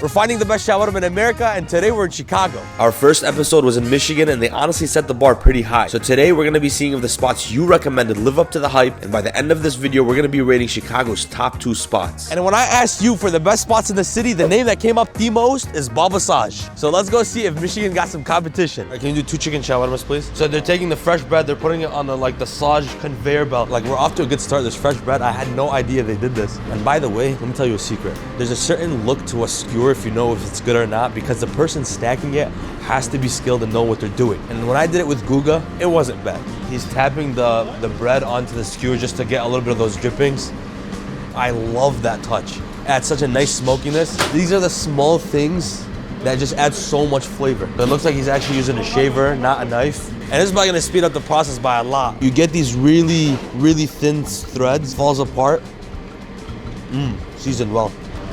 We're finding the best shawarma in America, and today we're in Chicago. Our first episode was in Michigan, and they honestly set the bar pretty high. So today we're gonna be seeing if the spots you recommended live up to the hype, and by the end of this video, we're gonna be rating Chicago's top 2 spots. And when I asked you for the best spots in the city, the name that came up the most is Babasaj. So let's go see if Michigan got some competition. Right, can you do 2 chicken shawarmas, please? So they're taking the fresh bread, they're putting it on the Saj conveyor belt. Like, we're off to a good start. There's fresh bread. I had no idea they did this. And by the way, let me tell you a secret. There's a certain look to a skewer if you know if it's good or not, because the person stacking it has to be skilled and know what they're doing. And when I did it with Guga, it wasn't bad. He's tapping the bread onto the skewer just to get a little bit of those drippings. I love that touch. It adds such a nice smokiness. These are the small things that just add so much flavor. It looks like he's actually using a shaver, not a knife. And this is probably gonna speed up the process by a lot. You get these really, really thin threads, falls apart. Seasoned well.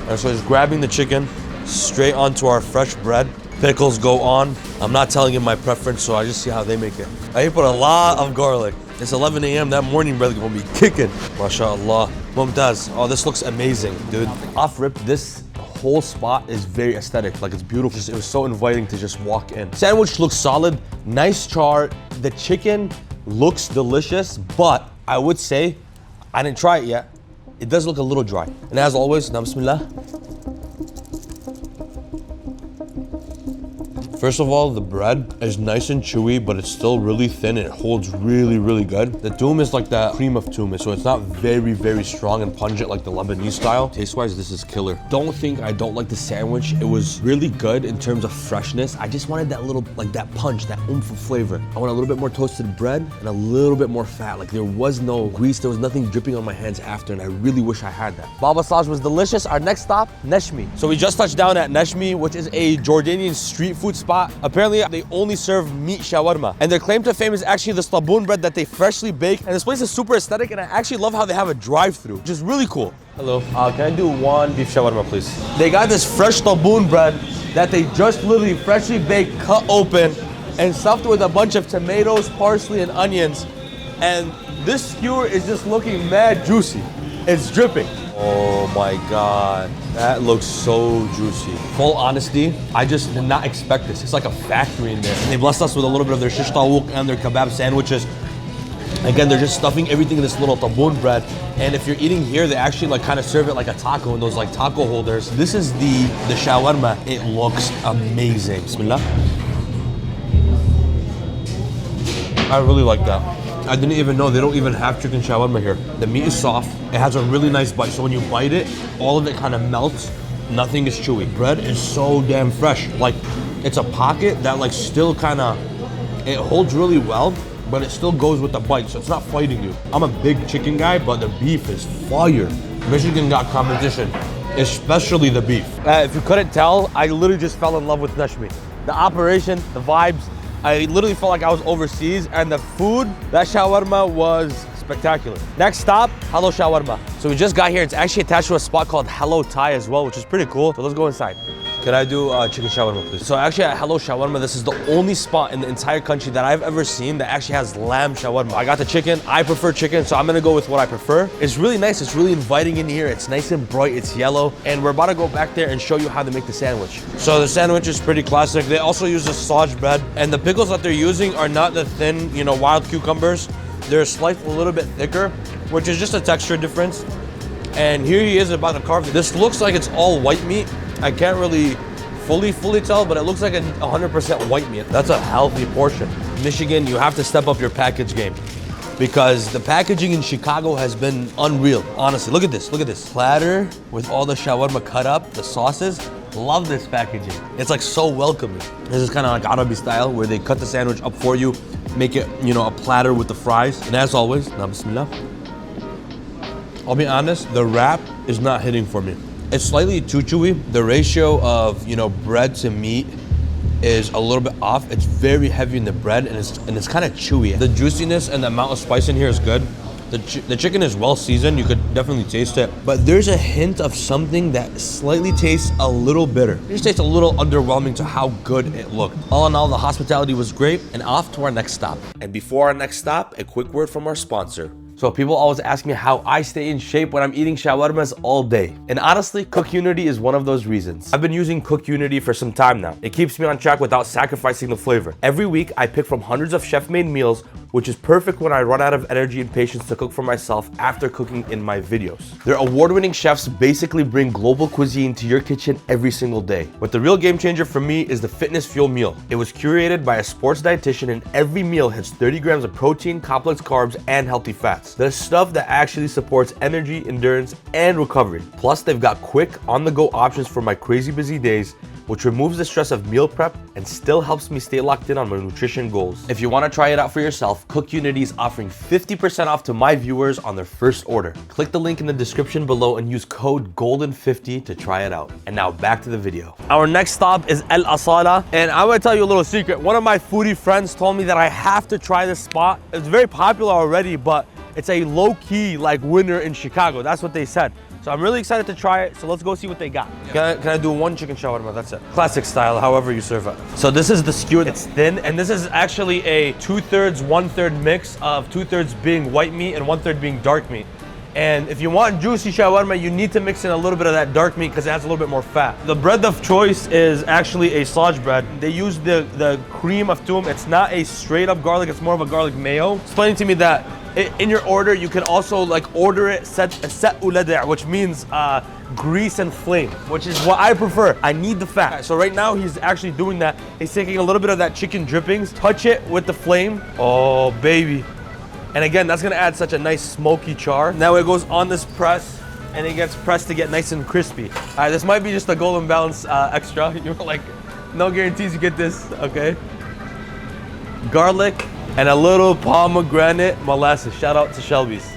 And so he's grabbing the chicken straight onto our fresh bread. Pickles go on. I'm not telling you my preference, so I just see how they make it. I put a lot of garlic. It's 11 a.m. That morning bread is gonna be kicking. MashaAllah. Mumtaz. Oh, this looks amazing, dude. Off rip, this whole spot is very aesthetic. Like, it's beautiful. It was so inviting to just walk in. Sandwich looks solid. Nice char. The chicken looks delicious, but I would say, I didn't try it yet. It does look a little dry. And as always, na bismillah. First of all, the bread is nice and chewy, but it's still really thin and it holds really, really good. The toom is like the cream of toom, so it's not very, very strong and pungent like the Lebanese style. Taste-wise, this is killer. Don't think I don't like the sandwich. It was really good in terms of freshness. I just wanted that little, like that punch, that oomph of flavor. I want a little bit more toasted bread and a little bit more fat. Like, there was no grease, there was nothing dripping on my hands after, and I really wish I had that. Babasaj was delicious. Our next stop, Neshmi. So we just touched down at Neshmi, which is a Jordanian street food spot. Apparently, they only serve meat shawarma. And their claim to fame is actually the slaboon bread that they freshly bake. And this place is super aesthetic, and I actually love how they have a drive-through, which is really cool. Hello, can I do 1 beef shawarma, please? They got this fresh slaboon bread that they just literally freshly baked, cut open, and stuffed with a bunch of tomatoes, parsley, and onions. And this skewer is just looking mad juicy. It's dripping. Oh my God, that looks so juicy. Full honesty, I just did not expect this. It's like a factory in there. And they blessed us with a little bit of their shish tawuk and their kebab sandwiches. Again, they're just slapping everything in this little taboon bread. And if you're eating here, they actually like kind of serve it like a taco in those like taco holders. This is the shawarma. It looks amazing. Bismillah. I really like that. I didn't even know they don't even have chicken shawarma here. The meat is soft. It has a really nice bite. So when you bite it, all of it kind of melts. Nothing is chewy. Bread is so damn fresh. Like, it's a pocket that like still kind of, it holds really well, but it still goes with the bite. So it's not fighting you. I'm a big chicken guy, but the beef is fire. Michigan got competition, especially the beef. If you couldn't tell, I literally just fell in love with Neshmi. The operation, the vibes, I literally felt like I was overseas, and the food, that shawarma was spectacular. Next stop, Hello Shawarma. So we just got here. It's actually attached to a spot called Hello Thai as well, which is pretty cool. So let's go inside. Can I do chicken shawarma, please? So actually at Hello Shawarma, this is the only spot in the entire country that I've ever seen that actually has lamb shawarma. I got the chicken. I prefer chicken, so I'm gonna go with what I prefer. It's really nice. It's really inviting in here. It's nice and bright. It's yellow. And we're about to go back there and show you how they make the sandwich. So the sandwich is pretty classic. They also use the Saj bread. And the pickles that they're using are not the thin, wild cucumbers. They're sliced a little bit thicker, which is just a texture difference. And here he is about to carve it. This looks like it's all white meat. I can't really fully tell, but it looks like a 100% white meat. That's a healthy portion. Michigan, you have to step up your package game, because the packaging in Chicago has been unreal. Honestly, look at this. Platter with all the shawarma cut up, the sauces. Love this packaging. It's like so welcoming. This is kind of like Arabi style, where they cut the sandwich up for you, make it, a platter with the fries. And as always, na bismillah. I'll be honest, the wrap is not hitting for me. It's slightly too chewy. The ratio of, bread to meat is a little bit off. It's very heavy in the bread, and it's kind of chewy. The juiciness and the amount of spice in here is good. The chicken is well seasoned. You could definitely taste it. But there's a hint of something that slightly tastes a little bitter. It just tastes a little underwhelming to how good it looked. All in all, the hospitality was great, and off to our next stop. And before our next stop, a quick word from our sponsor. So people always ask me how I stay in shape when I'm eating shawarmas all day. And honestly, Cook Unity is one of those reasons. I've been using Cook Unity for some time now. It keeps me on track without sacrificing the flavor. Every week, I pick from hundreds of chef-made meals, which is perfect when I run out of energy and patience to cook for myself after cooking in my videos. Their award-winning chefs basically bring global cuisine to your kitchen every single day. But the real game changer for me is the Fitness Fuel meal. It was curated by a sports dietitian, and every meal has 30 grams of protein, complex carbs, and healthy fats. The stuff that actually supports energy, endurance, and recovery. Plus, they've got quick, on-the-go options for my crazy busy days, which removes the stress of meal prep and still helps me stay locked in on my nutrition goals. If you want to try it out for yourself, Cook Unity is offering 50% off to my viewers on their first order. Click the link in the description below and use code GOLDEN50 to try it out. And now back to the video. Our next stop is Asala, and I'm gonna tell you a little secret. One of my foodie friends told me that I have to try this spot. It's very popular already, but it's a low-key like winner in Chicago. That's what they said. So I'm really excited to try it, so let's go see what they got. Can I do one chicken shawarma? That's it. Classic style, however you serve it. So this is the skewer. It's thin, and this is actually a 2/3, 1/3 mix of 2/3 being white meat and 1/3 being dark meat. And if you want juicy shawarma, you need to mix in a little bit of that dark meat because it has a little bit more fat. The bread of choice is actually a sausage bread. They use the cream of toom. It's not a straight up garlic, it's more of a garlic mayo. Explaining to me that in your order, you can also like order it set ulada', which means grease and flame, which is what I prefer. I need the fat. So right now he's actually doing that. He's taking a little bit of that chicken drippings, touch it with the flame. Oh baby. And again, that's gonna add such a nice smoky char. Now it goes on this press and it gets pressed to get nice and crispy. All right, this might be just a golden balance extra. You're like, no guarantees you get this, okay? Garlic and a little pomegranate molasses. Shout out to Shelby's.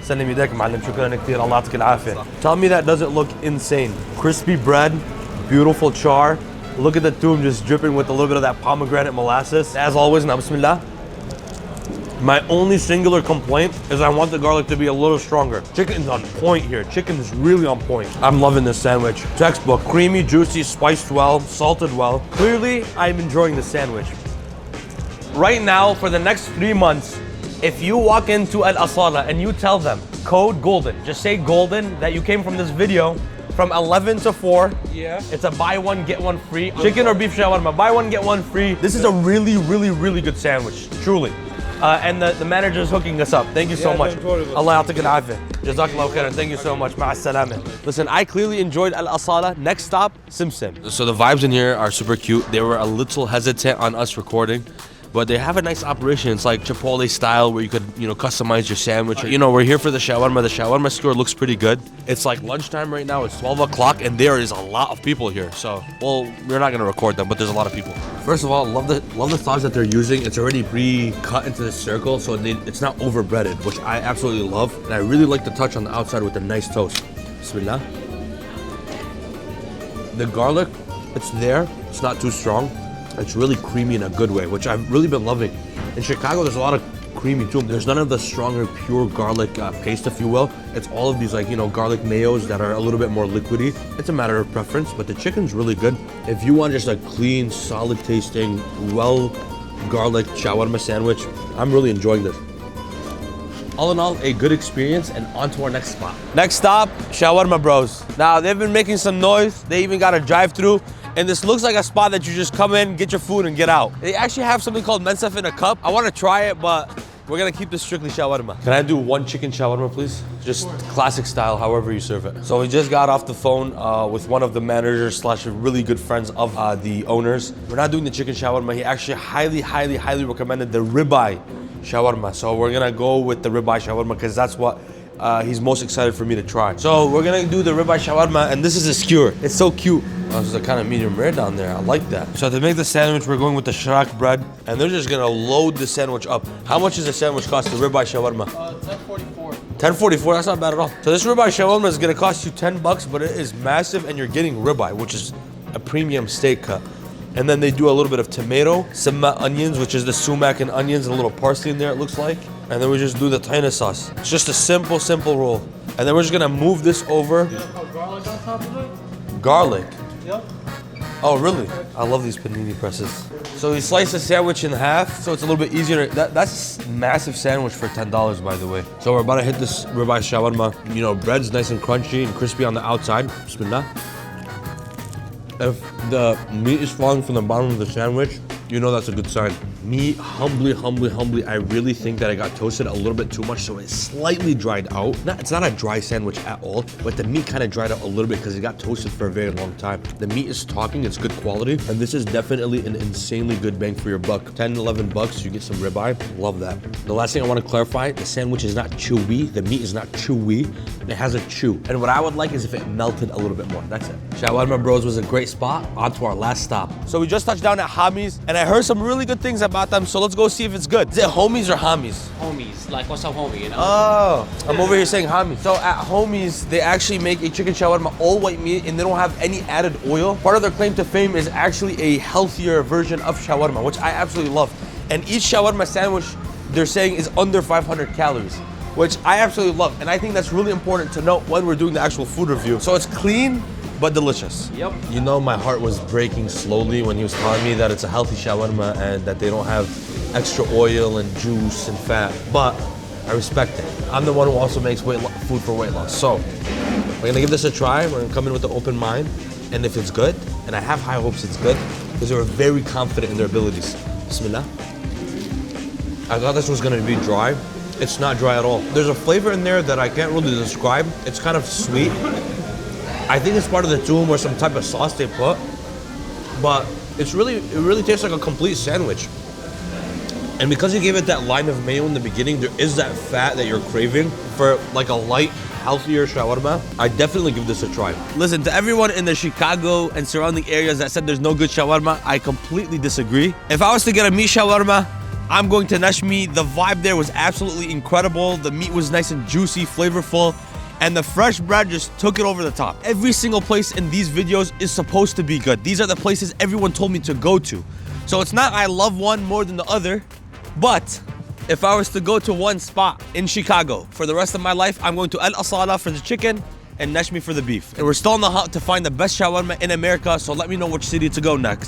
Sending me deck, معلم. شكرا كتير. الله يعطيك العافية. Tell me that doesn't look insane. Crispy bread, beautiful char. Look at the toom just dripping with a little bit of that pomegranate molasses. As always, now bismillah. My only singular complaint is I want the garlic to be a little stronger. Chicken's on point here. Chicken is really on point. I'm loving this sandwich. Textbook, creamy, juicy, spiced well, salted well. Clearly, I'm enjoying the sandwich. Right now, for the next 3 months, if you walk into Asala and you tell them, code GOLDEN, just say GOLDEN, that you came from this video, from 11 to 4. Yeah. It's a buy one, get one free. Chicken or beef shawarma, buy one, get one free. This is a really, really, really good sandwich, truly. And the manager is hooking us up. Thank you so much. Allah ya'tik al-afiyah. Jazakallahu khairan. Thank you so much. Ma'as-salama. Listen, I clearly enjoyed Asala. Next stop, Simsim. So the vibes in here are super cute. They were a little hesitant on us recording, but they have a nice operation. It's like Chipotle style where you could, customize your sandwich. We're here for the shawarma. The shawarma skewer looks pretty good. It's like lunchtime right now. It's 12 o'clock and there is a lot of people here. So, well, we're not gonna record them, but there's a lot of people. First of all, love the sauce that they're using. It's already pre-cut into the circle, so it's not over breaded, which I absolutely love. And I really like the touch on the outside with the nice toast. Bismillah. The garlic, it's there. It's not too strong. It's really creamy in a good way, which I've really been loving. In Chicago, there's a lot of creamy too. There's none of the stronger, pure garlic paste, if you will. It's all of these garlic mayos that are a little bit more liquidy. It's a matter of preference, but the chicken's really good. If you want just a clean, solid tasting, well garlic shawarma sandwich, I'm really enjoying this. All in all, a good experience, and on to our next spot. Next stop, Shawarma Bros. Now, they've been making some noise. They even got a drive-through. And this looks like a spot that you just come in, get your food, and get out. They actually have something called mensaf in a cup. I want to try it, but we're gonna keep this strictly shawarma. Can I do one chicken shawarma, please? Just classic style, however you serve it. So we just got off the phone with one of the managers slash really good friends of the owners. We're not doing the chicken shawarma. He actually highly recommended the ribeye shawarma. So we're gonna go with the ribeye shawarma because that's what he's most excited for me to try. So we're gonna do the ribeye shawarma, and this is a skewer. It's so cute. Oh, this is a kind of medium rare down there. I like that. So to make the sandwich, we're going with the shrak bread, and they're just gonna load the sandwich up. How much does the sandwich cost, the ribeye shawarma? $10.44. $10.44, that's not bad at all. So this ribeye shawarma is gonna cost you $10, but it is massive, and you're getting ribeye, which is a premium steak cut. And then they do a little bit of tomato, some onions, which is the sumac and onions, and a little parsley in there, it looks like. And then we just do the tahina sauce. It's just a simple roll. And then we're just gonna move this over. You have garlic on top of it? Garlic? Yep. Oh, really? I love these panini presses. So he sliced the sandwich in half, so it's a little bit easier. That's massive sandwich for $10, by the way. So we're about to hit this ribeye shawarma. You know, bread's nice and crunchy and crispy on the outside. Bismillah. If the meat is falling from the bottom of the sandwich, you know that's a good sign. Me, humbly, I really think that I got toasted a little bit too much, so it slightly dried out. It's not a dry sandwich at all, but the meat kind of dried out a little bit because it got toasted for a very long time. The meat is talking, it's good quality, and this is definitely an insanely good bang for your buck. 10, 11 bucks, you get some ribeye. Love that. The last thing I want to clarify, the sandwich is not chewy. The meat is not chewy. It has a chew. And what I would like is if it melted a little bit more. That's it. Shawarma Bros was a great spot. On to our last stop. So we just touched down at Hommies, and I heard some really good things about them, so let's go see if it's good. Is it Homies or Hommies? Homies, like what's up, homie, you know? Oh, I'm over here saying Hommies. So at Homies, they actually make a chicken shawarma all white meat, and they don't have any added oil. Part of their claim to fame is actually a healthier version of shawarma, which I absolutely love. And each shawarma sandwich, they're saying, is under 500 calories, which I absolutely love. And I think that's really important to note when we're doing the actual food review. So it's clean, but delicious. Yep. You know, my heart was breaking slowly when he was telling me that it's a healthy shawarma and that they don't have extra oil and juice and fat, but I respect it. I'm the one who also makes food for weight loss. So we're gonna give this a try. We're gonna come in with an open mind, and if it's good, and I have high hopes it's good, because they were very confident in their abilities. Bismillah. I thought this was gonna be dry. It's not dry at all. There's a flavor in there that I can't really describe. It's kind of sweet. I think it's part of the toom or some type of sauce they put, but it really tastes like a complete sandwich. And because you gave it that line of mayo in the beginning, there is that fat that you're craving for like a light, healthier shawarma. I definitely give this a try. Listen, to everyone in the Chicago and surrounding areas that said there's no good shawarma, I completely disagree. If I was to get a meat shawarma, I'm going to Neshmi. The vibe there was absolutely incredible. The meat was nice and juicy, flavorful, and the fresh bread just took it over the top. Every single place in these videos is supposed to be good. These are the places everyone told me to go to. So it's not I love one more than the other, but if I was to go to one spot in Chicago for the rest of my life, I'm going to Asala for the chicken and Neshmi for the beef. And we're still on the hunt to find the best shawarma in America, so let me know which city to go next.